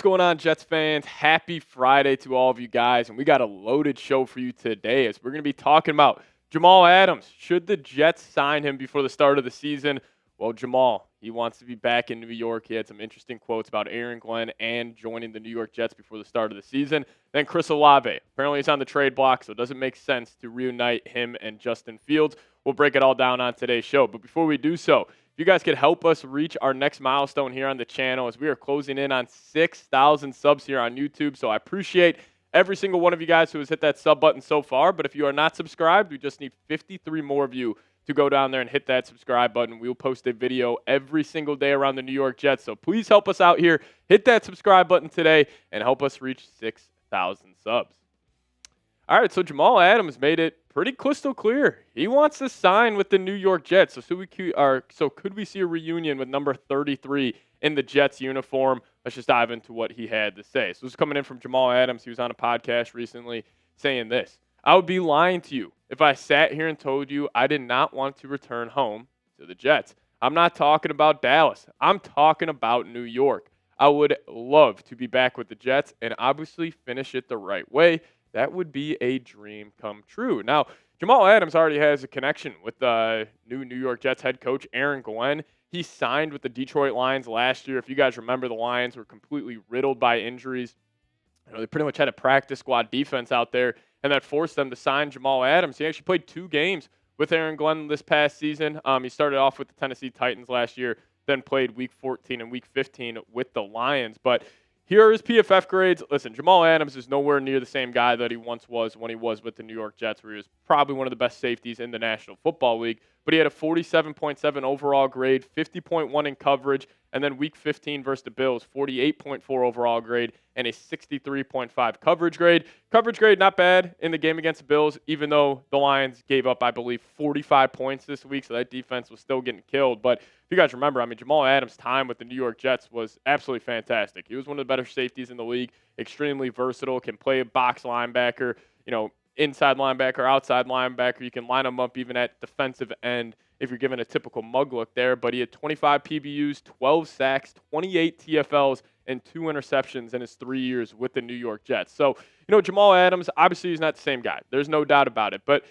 going on, Jets fans? Happy Friday to all of you guys. And we got a loaded show for you today as we're going to be talking about Jamal Adams. Should the Jets sign him before the start of the season? Well, Jamal, he wants to be back in New York. He had some interesting quotes about Aaron Glenn and joining the New York Jets before the start of the season. Then Chris Olave. Apparently he's on the trade block, so it doesn't make sense to reunite him and Justin Fields. We'll break it all down on today's show. But before we do so, if you guys could help us reach our next milestone here on the channel, as we are closing in on 6,000 subs here on YouTube. So I appreciate every single one of you guys who has hit that sub button so far. But if you are not subscribed, we just need 53 more of you to go down there and hit that subscribe button. We'll post a video every single day around the New York Jets. So please help us out here. Hit that subscribe button today and help us reach 6,000 subs. All right, so Jamal Adams made it pretty crystal clear. He wants to sign with the New York Jets. So could we see a reunion with number 33 in the Jets uniform? Let's just dive into what he had to say. So this is coming in from Jamal Adams. He was on a podcast recently saying this: "I would be lying to you if I sat here and told you I did not want to return home to the Jets. I'm not talking about Dallas. I'm talking about New York. I would love to be back with the Jets and obviously finish it the right way. That would be a dream come true." Now, Jamal Adams already has a connection with the new New York Jets head coach, Aaron Glenn. He signed with the Detroit Lions last year. If you guys remember, the Lions were completely riddled by injuries. They pretty much had a practice squad defense out there, and that forced them to sign Jamal Adams. He actually played 2 games with Aaron Glenn this past season. He started off with the Tennessee Titans last year, then played Week 14 and Week 15 with the Lions. But here are his PFF grades. Listen, Jamal Adams is nowhere near the same guy that he once was when he was with the New York Jets, where he was probably one of the best safeties in the National Football League. But he had a 47.7 overall grade, 50.1 in coverage, and then Week 15 versus the Bills, 48.4 overall grade, and a 63.5 coverage grade. Coverage grade, not bad in the game against the Bills, even though the Lions gave up, I believe, 45 points this week, so that defense was still getting killed. But if you guys remember, Jamal Adams' time with the New York Jets was absolutely fantastic. He was one of the better safeties in the league, extremely versatile, can play a box linebacker, inside linebacker, outside linebacker. You can line him up even at defensive end if you're given a typical mug look there. But he had 25 PBUs, 12 sacks, 28 TFLs, and 2 interceptions in his 3 years with the New York Jets. So, Jamal Adams, obviously he's not the same guy. There's no doubt about it. But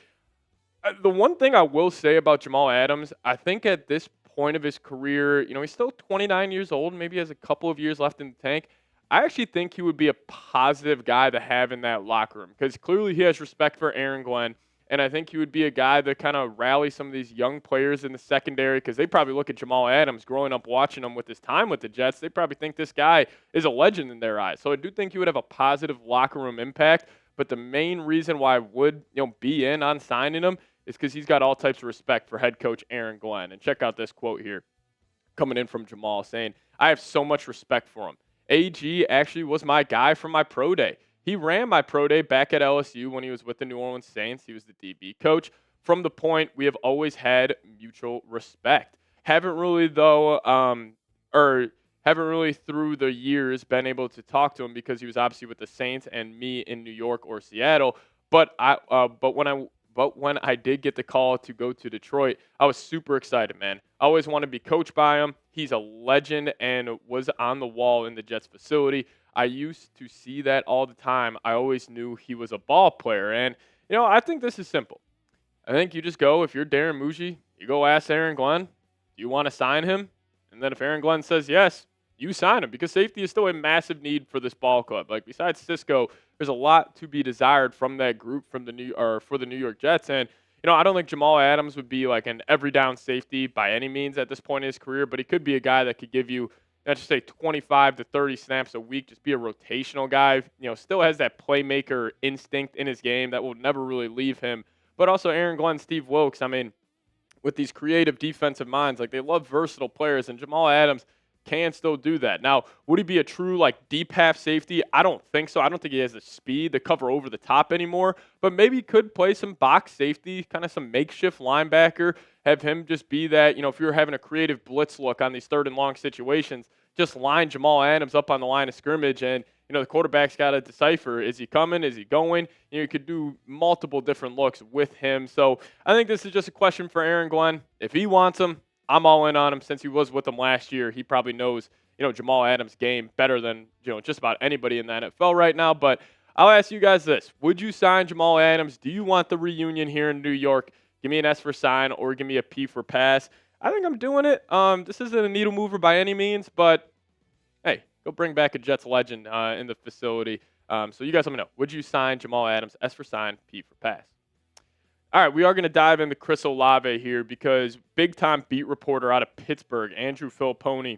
the one thing I will say about Jamal Adams, I think at this point of his career, he's still 29 years old, maybe has a couple of years left in the tank. I actually think he would be a positive guy to have in that locker room because clearly he has respect for Aaron Glenn, and I think he would be a guy that kind of rally some of these young players in the secondary because they probably look at Jamal Adams growing up watching him with his time with the Jets. They probably think this guy is a legend in their eyes. So I do think he would have a positive locker room impact, but the main reason why I would be in on signing him is because he's got all types of respect for head coach Aaron Glenn. And check out this quote here coming in from Jamal saying, "I have so much respect for him. AG actually was my guy from my pro day. He ran my pro day back at LSU when he was with the New Orleans Saints. He was the DB coach. From the point, we have always had mutual respect. Haven't really through the years been able to talk to him because he was obviously with the Saints and me in New York or Seattle. But when I did get the call to go to Detroit, I was super excited, man. I always wanted to be coached by him. He's a legend and was on the wall in the Jets facility. I used to see that all the time. I always knew he was a ball player." And, I think this is simple. I think you just go, if you're Darren Muji, you go ask Aaron Glenn, do you want to sign him? And then if Aaron Glenn says yes, you sign him because safety is still a massive need for this ball club. Like, besides Cisco, there's a lot to be desired from that group for the New York Jets. And, I don't think Jamal Adams would be like an every down safety by any means at this point in his career, but he could be a guy that could give you, let's just say 25 to 30 snaps a week, just be a rotational guy, still has that playmaker instinct in his game that will never really leave him. But also Aaron Glenn, Steve Wilkes, with these creative defensive minds, like they love versatile players, and Jamal Adams can still do that. Now, would he be a true deep half safety? I don't think so. I don't think he has the speed to cover over the top anymore, but maybe he could play some box safety, kind of some makeshift linebacker, have him just be that, if you're having a creative blitz look on these 3rd and long situations, just line Jamal Adams up on the line of scrimmage and, the quarterback's got to decipher, is he coming, is he going? You could do multiple different looks with him. So I think this is just a question for Aaron Glenn. If he wants him, I'm all in on him since he was with them last year. He probably knows Jamal Adams' game better than, just about anybody in the NFL right now. But I'll ask you guys this. Would you sign Jamal Adams? Do you want the reunion here in New York? Give me an S for sign or give me a P for pass. I think I'm doing it. This isn't a needle mover by any means, but hey, go bring back a Jets legend in the facility. So you guys let me know. Would you sign Jamal Adams? S for sign, P for pass. All right, we are going to dive into Chris Olave here because big-time beat reporter out of Pittsburgh, Andrew Filipponi,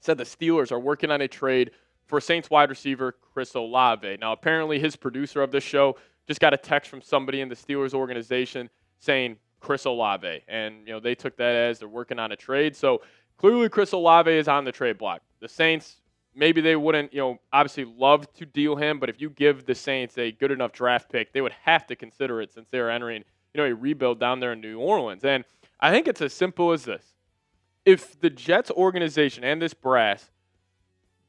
said the Steelers are working on a trade for Saints wide receiver Chris Olave. Now, apparently his producer of this show just got a text from somebody in the Steelers organization saying Chris Olave, and they took that as they're working on a trade. So clearly Chris Olave is on the trade block. The Saints, maybe they wouldn't, obviously love to deal him, but if you give the Saints a good enough draft pick, they would have to consider it since they're entering, a rebuild down there in New Orleans. And I think it's as simple as this. If the Jets organization and this brass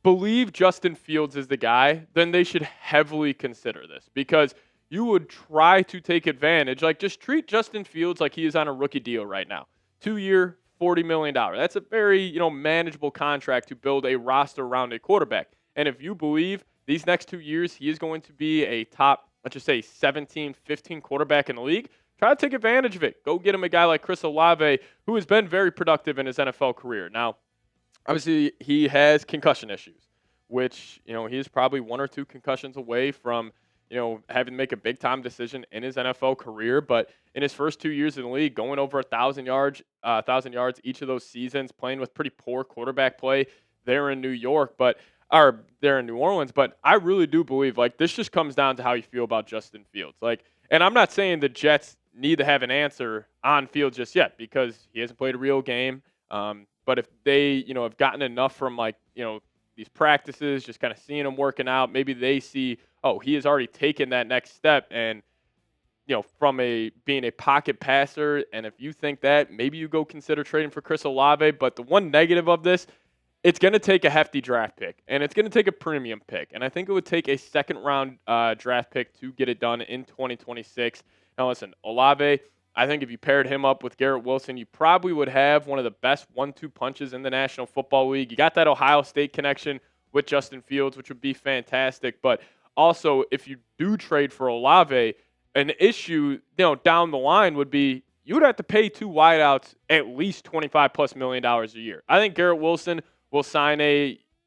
believe Justin Fields is the guy, then they should heavily consider this because you would try to take advantage. Like, just treat Justin Fields like he is on a rookie deal right now. 2-year, $40 million. That's a very, manageable contract to build a roster around a quarterback. And if you believe these next 2 years he is going to be a top, let's just say 17, 15 quarterback in the league, try to take advantage of it. Go get him a guy like Chris Olave, who has been very productive in his NFL career. Now, obviously, he has concussion issues, which, he is probably 1 or 2 concussions away from, having to make a big-time decision in his NFL career. But in his first 2 years in the league, going over 1,000 yards each of those seasons, playing with pretty poor quarterback play there in New Orleans. But I really do believe, this just comes down to how you feel about Justin Fields. And I'm not saying the Jets need to have an answer on Fields just yet because he hasn't played a real game. But if they, have gotten enough from these practices, just kind of seeing him working out, maybe they see, oh, he has already taken that next step and, from being a pocket passer. And if you think that, maybe you go consider trading for Chris Olave. But the one negative of this, it's going to take a hefty draft pick and it's going to take a premium pick. And I think it would take a second round draft pick to get it done in 2026. Now, listen, Olave, I think if you paired him up with Garrett Wilson, you probably would have one of the best 1-2 punches in the National Football League. You got that Ohio State connection with Justin Fields, which would be fantastic. But also, if you do trade for Olave, an issue, down the line would be you would have to pay 2 wideouts at least $25+ million a year. I think Garrett Wilson will sign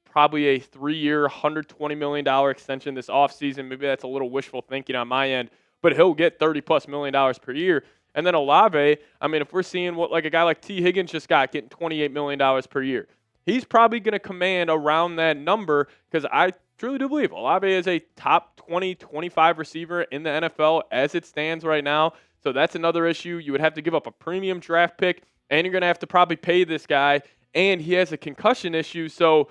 probably a 3-year, $120 million extension this offseason. Maybe that's a little wishful thinking on my end, but he'll get $30+ million per year. And then Olave, if we're seeing what a guy like T. Higgins just got, getting $28 million per year, he's probably going to command around that number because I truly do believe Olave is a top 20, 25 receiver in the NFL as it stands right now. So that's another issue. You would have to give up a premium draft pick, and you're going to have to probably pay this guy, and he has a concussion issue. So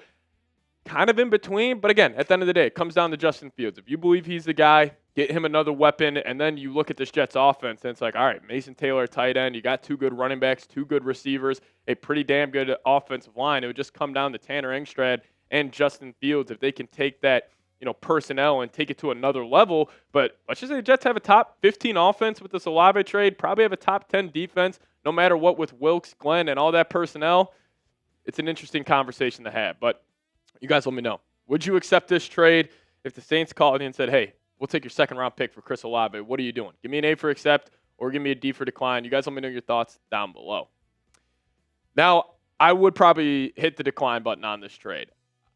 kind of in between. But again, at the end of the day, it comes down to Justin Fields. If you believe he's the guy, get him another weapon, and then you look at this Jets offense, and it's all right, Mason Taylor, tight end, you got 2 good running backs, 2 good receivers, a pretty damn good offensive line. It would just come down to Tanner Engstrad and Justin Fields if they can take that, personnel and take it to another level. But let's just say the Jets have a top 15 offense with this Olave trade, probably have a top 10 defense, no matter what with Wilkes, Glenn, and all that personnel. It's an interesting conversation to have. But you guys let me know. Would you accept this trade if the Saints called you and said, hey, we'll take your second-round pick for Chris Olave? What are you doing? Give me an A for accept or give me a D for decline. You guys let me know your thoughts down below. Now, I would probably hit the decline button on this trade.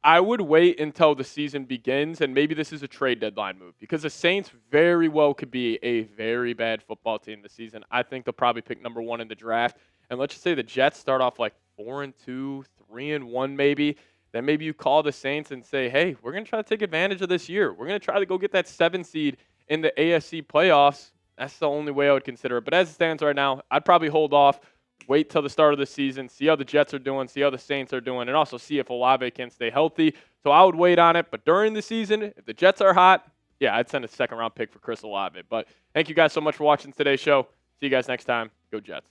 I would wait until the season begins, and maybe this is a trade deadline move because the Saints very well could be a very bad football team this season. I think they'll probably pick number 1 in the draft. And let's just say the Jets start off 4-2, 3-1 maybe. Then maybe you call the Saints and say, hey, we're going to try to take advantage of this year. We're going to try to go get that 7 seed in the AFC playoffs. That's the only way I would consider it. But as it stands right now, I'd probably hold off, wait till the start of the season, see how the Jets are doing, see how the Saints are doing, and also see if Olave can stay healthy. So I would wait on it. But during the season, if the Jets are hot, yeah, I'd send a second-round pick for Chris Olave. But thank you guys so much for watching today's show. See you guys next time. Go Jets.